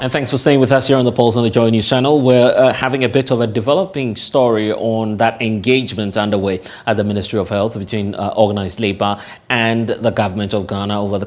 And thanks for staying with us here on the Pulse on the Joy News channel. We're having a bit of a developing story on that engagement underway at the Ministry of Health between organised labour and the government of Ghana over the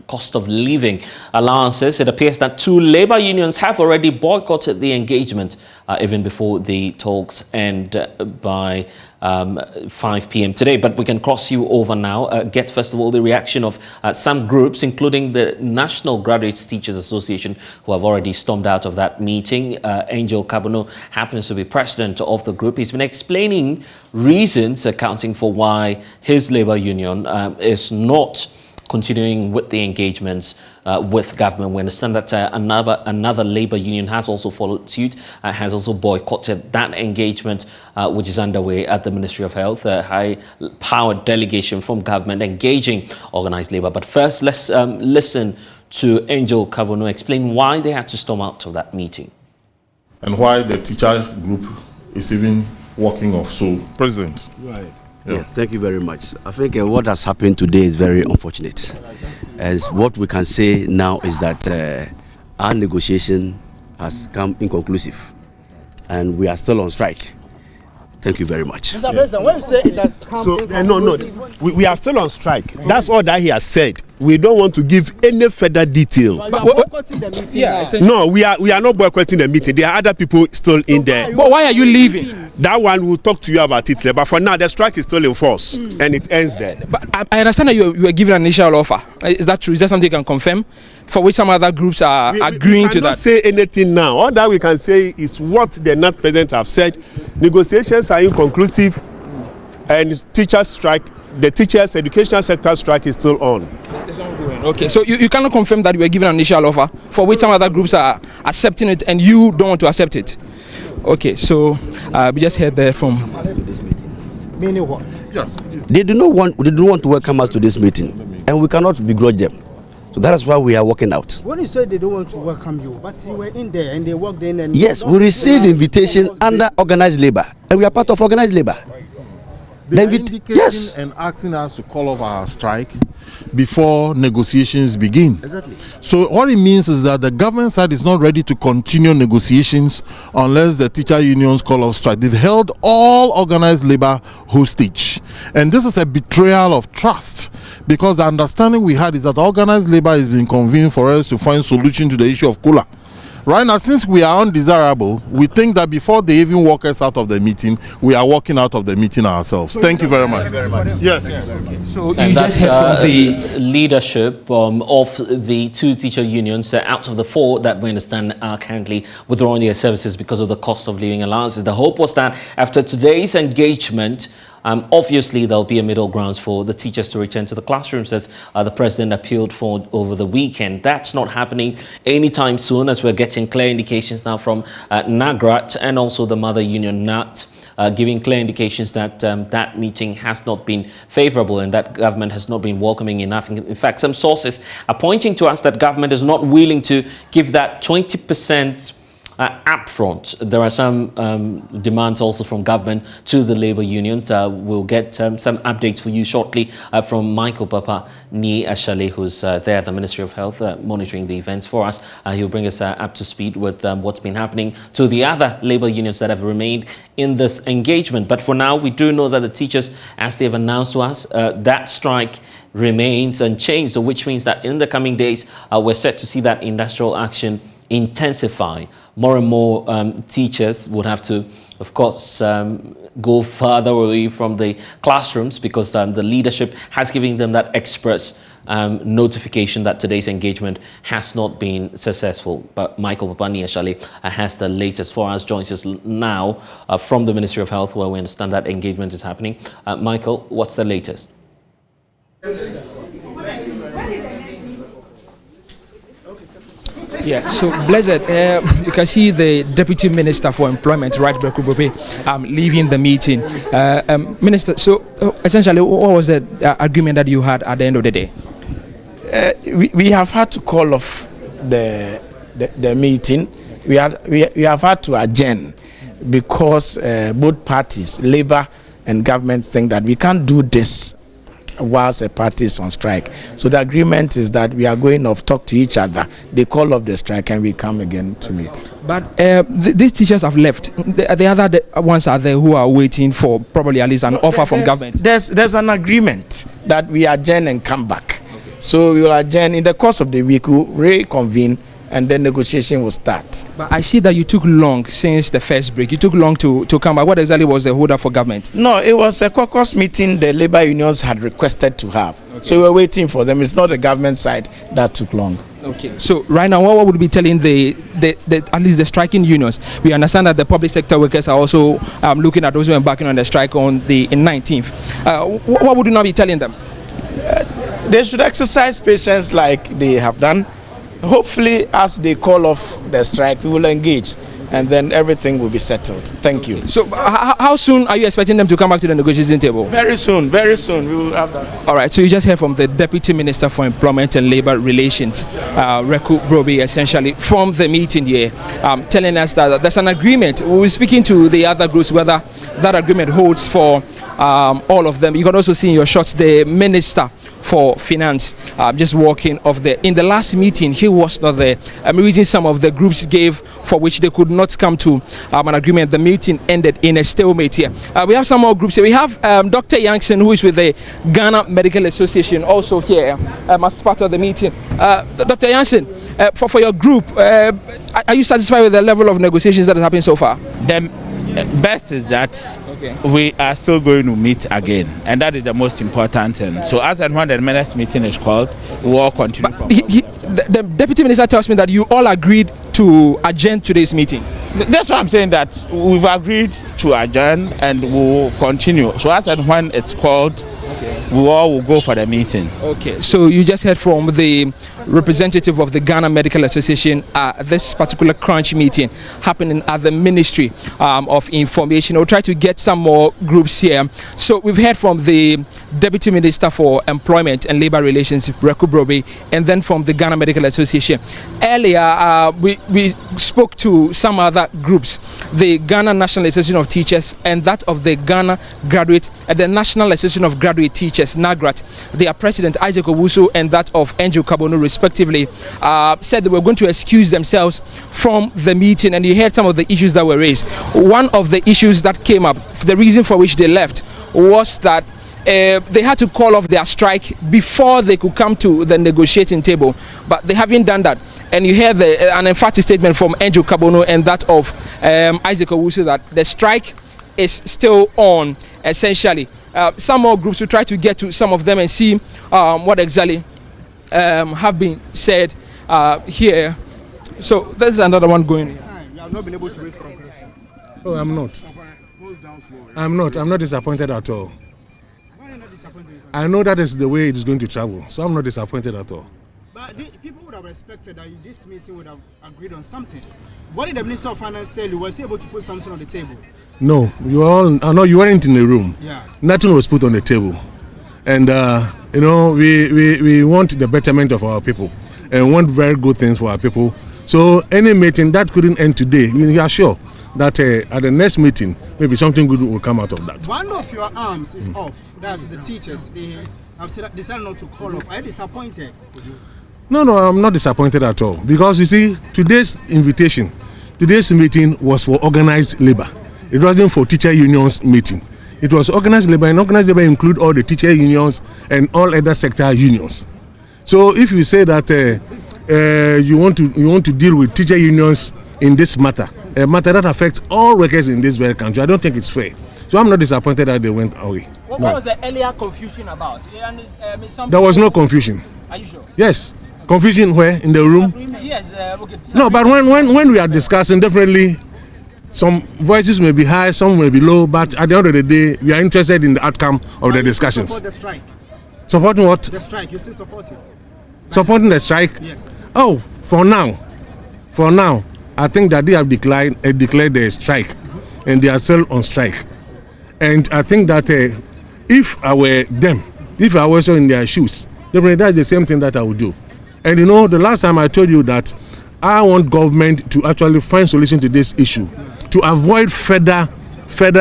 cost of living allowances. It appears that 2 labour unions have already boycotted the engagement even before the talks end by 5 p.m. today. But we can cross you over now. Get first of all the reaction of some groups, including the National Graduate Teachers Association, who have already stormed out of that meeting. Angel Kabano happens to be president of the group. He's been explaining reasons accounting for why his labor union is not continuing with the engagements with government. We understand that another labor union has also followed suit, has also boycotted that engagement, which is underway at the Ministry of Health, a high-powered delegation from government engaging organized labor. But first, let's listen to Angel Kabano explain why they had to storm out of that meeting. And why the teacher group is even walking off. So, President. Right. Yes, thank you very much. I think what has happened today is very unfortunate. As what we can say now is that our negotiation has come inconclusive and we are still on strike. Thank you very much. Mr. President, when you say it has come no, we are still on strike. That's all that he has said. We don't want to give any further detail. But you are boycotting the meeting now. No, we are not boycotting the meeting. There are other people still in there. But why are you leaving? That one we'll talk to you about it later. But for now, the strike is still in force and it ends there. But I understand that you were given an initial offer. Is that true? Is that something you can confirm? For which some other groups are agreeing to that? We cannot say anything now. All that we can say is what the NAT president have said. Negotiations are inconclusive and teachers strike. The teachers' educational sector strike is still on. It's ongoing. Okay, so you cannot confirm that you were given an initial offer for which some other groups are accepting it and you don't want to accept it. Okay, so we just heard there from Meaning what? Yes. They do not want to welcome us to this meeting, and we cannot begrudge them. So that is why we are walking out. When you say they don't want to welcome you, but you were in there and they walked in and... Yes, we received invitation under organized labor, and we are part of organized labor. They are indicating and asking us to call off our strike before negotiations begin. Exactly. So what it means is that the government side is not ready to continue negotiations unless the teacher unions call off strike. They've held all organized labor hostage. And this is a betrayal of trust, because the understanding we had is that organized labor is being convened for us to find solution to the issue of cola. Right now, since we are undesirable, we think that before they even walk us out of the meeting, we are walking out of the meeting ourselves. Thank you very much. Yes. So and you just heard from the leadership of the 2 teacher unions out of the 4 that we understand are currently withdrawing their services because of the cost of living allowances. The hope was that after today's engagement, obviously, there'll be a middle ground for the teachers to return to the classrooms, as the president appealed for over the weekend. That's not happening anytime soon, as we're getting clear indications now from NAGRAT and also the mother union, NAT, giving clear indications that that meeting has not been favorable and that government has not been welcoming enough. In fact, some sources are pointing to us that government is not willing to give that 20% upfront. There are some demands also from government to the labor unions. We'll get some updates for you shortly from Michael Papa Ni Ashale, who's there at the Ministry of Health monitoring the events for us. He'll bring us up to speed with what's been happening to the other labor unions that have remained in this engagement. But for now, we do know that the teachers, as they've announced to us, that strike remains unchanged, so which means that in the coming days, we're set to see that industrial action intensify. More and more teachers would have to, of course, go further away from the classrooms, because the leadership has given them that express notification that today's engagement has not been successful. But Michael Papani Ashale has the latest for us, joins us now from the Ministry of Health, where we understand that engagement is happening. Michael, what's the latest? Yeah, so Blessed, you can see the Deputy Minister for Employment, Right Bekubope, leaving the meeting. Minister, so essentially, what was the agreement that you had at the end of the day? We have had to call off the meeting. We have had to adjourn because both parties, Labour and government, think that we can't do this whilst a party is on strike. So the agreement is that we are going to talk to each other. They call off the strike and we come again to meet. But these teachers have left. The other ones are there who are waiting for probably at least an offer from government. There's an agreement that we adjourn and come back. Okay. So we will adjourn in the course of the week. We will reconvene and then negotiation will start. But I see that you took long since the first break. You took long to come back. What exactly was the hold up for government? No, it was a caucus meeting the labor unions had requested to have. Okay. So we were waiting for them. It's not the government side that took long. Okay. So right now, what would be telling the at least the striking unions? We understand that the public sector workers are also looking at those who are embarking on the strike on the 19th. What would you now be telling them? They should exercise patience like they have done. Hopefully, as they call off the strike, we will engage and then everything will be settled. Thank you. So how soon are you expecting them to come back to the negotiation table? Very soon, very soon. We will have that. All right, so you just heard from the Deputy Minister for Employment and Labour Relations, Reku Broby, essentially from the meeting here, telling us that there's an agreement. We were speaking to the other groups whether that agreement holds for all of them. You can also see in your shots the Minister for Finance just walking off there. In the last meeting, he was not there. Reason some of the groups gave for which they could not come to an agreement. The meeting ended in a stalemate here. We have some more groups here. We have Dr. Yankson, who is with the Ghana Medical Association, also here as part of the meeting. Dr. Yankson, for your group, are you satisfied with the level of negotiations that has happened so far? The best is that we are still going to meet again, and that is the most important thing. So as and when the next meeting is called, we will all continue. The Deputy Minister tells me that you all agreed to adjourn today's meeting. That's why I'm saying that we've agreed to adjourn and we will continue. So as and when it's called, we all will go for the meeting. Okay. So you just heard from the representative of the Ghana Medical Association. This particular crunch meeting happening at the Ministry of Information. We'll try to get some more groups here. So we've heard from the Deputy Minister for Employment and Labour Relations, Reku Broby, and then from the Ghana Medical Association. Earlier, we spoke to some other groups, the Ghana National Association of Teachers and that of the Ghana Graduate and the National Association of Graduate Teachers, NAGRAT. Their president, Isaac Owusu, and that of Andrew Kabono, respectively, said they were going to excuse themselves from the meeting, and you heard some of the issues that were raised. One of the issues that came up, the reason for which they left, was that they had to call off their strike before they could come to the negotiating table, but they haven't done that. And you hear an emphatic statement from Andrew Kabono and that of Isaac Owusu that the strike is still on, essentially. Some more groups will try to get to some of them and see what exactly have been said here. So there's another one going. You have not been able to raise conclusion. Oh, I'm not. I'm not disappointed at all. Why are you not disappointed? I know that is the way it is going to travel, so I'm not disappointed at all. But people would have expected that this meeting would have agreed on something. What did the Minister of Finance tell you? Was he able to put something on the table? No, you weren't in the room. Yeah. Nothing was put on the table, and we want the betterment of our people and want very good things for our people. So any meeting that couldn't end today, we are sure that at the next meeting maybe something good will come out of that. One of your arms is off. That's the teachers. They have decided not to call off. Are you disappointed? No, I'm not disappointed at all, because you see, today's meeting was for organized labor. It wasn't for teacher unions meeting. It was organized labor, and organized labor include all the teacher unions and all other sector unions. So if you say that you want to deal with teacher unions in this matter, a matter that affects all workers in this very country, I don't think it's fair. So I'm not disappointed that they went away. What was the earlier confusion about? There was no confusion. Are you sure? Yes. Confusion where? In the room? Yes. Okay. No, but when we are discussing, definitely some voices may be high, some may be low, but at the end of the day, we are interested in the outcome of the discussions. Support the strike? Supporting what? The strike. You still support it? Supporting the strike? Yes. Oh, for now, I think that they have declared the strike, and they are still on strike. And I think that if I were them, if I was in their shoes, definitely that's the same thing that I would do. And the last time I told you that I want government to actually find solution to this issue, to avoid further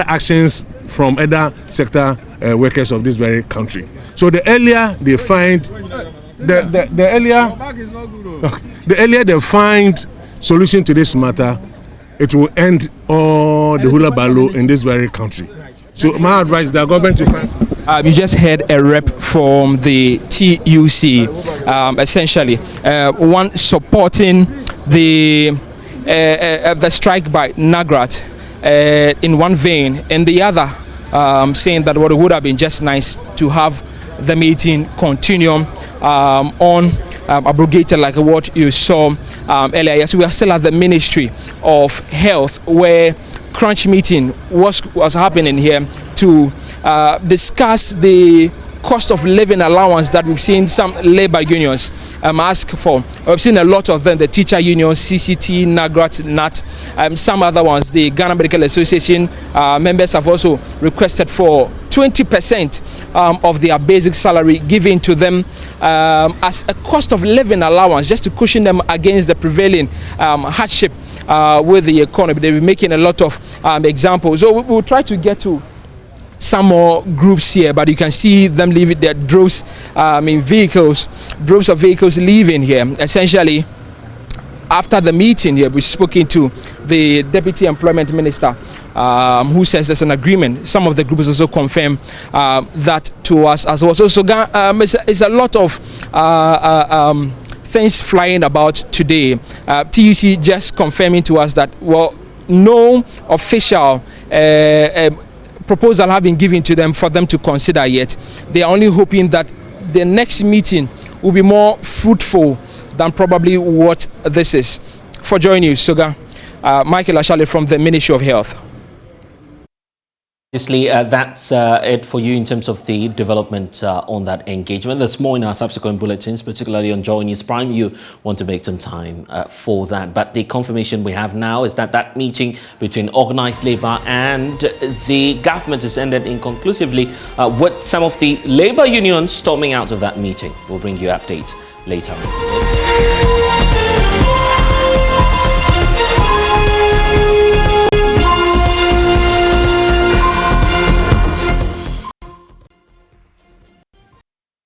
actions from other sector workers of this very country. So the earlier they find, the earlier they find solution to this matter, it will end all the hula baloo in this very country. So my advice is the government to find. You just heard a rep from the TUC, essentially, one supporting the strike by NAGRAT in one vein, and the other saying that what it would have been just nice to have the meeting continue on abrogated like what you saw earlier. Yes, we are still at the Ministry of Health, where crunch meeting was happening here to discuss the cost of living allowance that we've seen some labor unions ask for. We've seen a lot of them, the teacher unions, CCT, NAGRAT, NAT, some other ones. The Ghana Medical Association members have also requested for 20% of their basic salary given to them as a cost of living allowance, just to cushion them against the prevailing hardship with the economy. They've been making a lot of examples. So we'll try to get to some more groups here, but you can see them leaving their droves in vehicles, droves of vehicles leaving here. Essentially, after the meeting here, we've spoken to the Deputy Employment Minister, who says there's an agreement. Some of the groups also confirm that to us as well. So it's a lot of things flying about today. TUC just confirming to us that, well, no official proposal have been given to them for them to consider yet. They are only hoping that the next meeting will be more fruitful than probably what this is. For Joy News, Soga, Michael Ashale from the Ministry of Health. Obviously, that's it for you in terms of the development on that engagement. There's more in our subsequent bulletins, particularly on Joy News Prime. You want to make some time for that. But the confirmation we have now is that that meeting between organized labor and the government has ended inconclusively, with some of the labor unions storming out of that meeting. We'll bring you updates later.